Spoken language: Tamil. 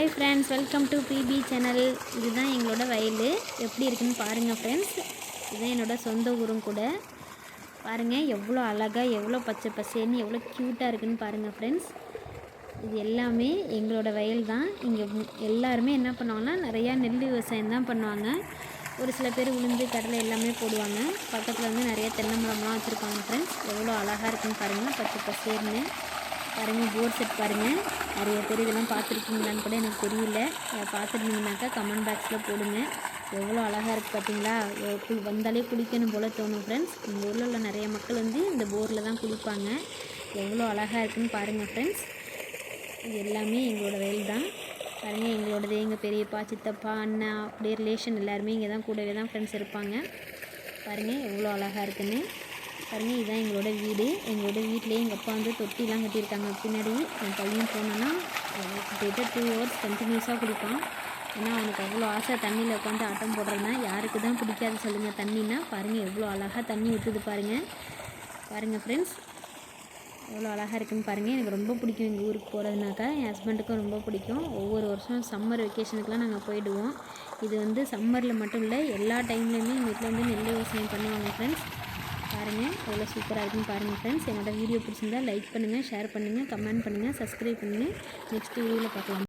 Hi friends, welcome to BB channel. இதுதான் எங்களோட வயல். எப்படி இருக்குன்னு பாருங்கள் ஃப்ரெண்ட்ஸ். இதுதான் என்னோட சொந்த ஊரும் கூட. பாருங்கள் எவ்வளோ அழகாக, எவ்வளோ பச்சை பசேன்னு, எவ்வளோ க்யூட்டாக இருக்குதுன்னு பாருங்கள் ஃப்ரெண்ட்ஸ். இது எல்லாமே எங்களோட வயல் தான். இங்கே எல்லாருமே என்ன பண்ணுவாங்கன்னா, நிறையா நெல் விவசாயம் தான் பண்ணுவாங்க. ஒரு சில பேர் உளுந்து கடலை எல்லாமே போடுவாங்க. பக்கத்தில் வந்து நிறைய தென்னை மரம்லாம் வச்சுருப்பாங்க ஃப்ரெண்ட்ஸ். எவ்வளோ அழகாக இருக்குன்னு பாருங்கள், பச்சை பசேர்னு. பாருங்கள், போர் செட் பாருங்கள். நிறைய பேர் இதெல்லாம் பார்த்துருக்கீங்களான்னு கூட எனக்கு தெரியல. பார்த்துருந்தீங்கன்னாக்கா கமெண்ட் பாக்ஸில் போடுங்க. எவ்வளோ அழகாக இருக்குது பார்த்தீங்களா? வந்தாலே குளிக்கணும் போல் தோணும் ஃப்ரெண்ட்ஸ். எங்கள் ஊரில் உள்ள நிறைய மக்கள் வந்து இந்த போரில் தான் குளிப்பாங்க. எவ்வளோ அழகாக இருக்குதுன்னு பாருங்கள் ஃப்ரெண்ட்ஸ். இது எல்லாமே எங்களோட வயல் தான். பாருங்கள், எங்களோடது எங்கள் பெரியப்பா, சித்தப்பா, அண்ணா, அப்படியே ரிலேஷன் எல்லாருமே இங்கே தான் கூடவே தான் ஃப்ரெண்ட்ஸ் இருப்பாங்க. பாருங்கள் எவ்வளோ அழகாக இருக்குதுன்னு. பாருங்கள், இதுதான் எங்களோட வீடு. எங்களோட வீட்டிலேயே எங்கள் அப்பா வந்து தொட்டிலாம் கட்டியிருக்காங்க. பின்னாடி என் பையன் போனோன்னா கிட்டத்தட்ட 2 hours கண்டினியூஸாக குடிப்பான். ஏன்னா அவனுக்கு அவ்வளோ ஆசை தண்ணியில் உட்காந்து ஆட்டம் போடுறதுனா. யாருக்கு தான் பிடிக்காது சொல்லுங்கள் தண்ணின்னா. பாருங்கள் எவ்வளோ அழகாக தண்ணி ஊற்றுது பாருங்கள். பாருங்கள் ஃப்ரெண்ட்ஸ், எவ்வளோ அழகாக இருக்குதுன்னு பாருங்கள். எனக்கு ரொம்ப பிடிக்கும் எங்கள் ஊருக்கு போகிறதுனாக்கா. என் ஹஸ்பண்டுக்கும் ரொம்ப பிடிக்கும். ஒவ்வொரு வருஷம் சம்மர் வெக்கேஷனுக்குலாம் நாங்கள் போயிடுவோம். இது வந்து சம்மரில் மட்டும் இல்லை, எல்லா டைம்லேயுமே எங்கள் வீட்டில் வந்து நெல் விவசாயம் பண்ணுவாங்க ஃப்ரெண்ட்ஸ். பாருங்கள் எவ்வளோ சூப்பராக இருக்குன்னு பாருங்கள் ஃப்ரெண்ட்ஸ். என்னோடய வீடியோ பிடிச்சிருந்தால் லைக் பண்ணுங்கள், ஷேர் பண்ணுங்கள், கமெண்ட் பண்ணுங்கள், சப்ஸ்கிரைப் பண்ணுங்கள். நெக்ஸ்ட் வீடியோவில் பார்க்கலாம்.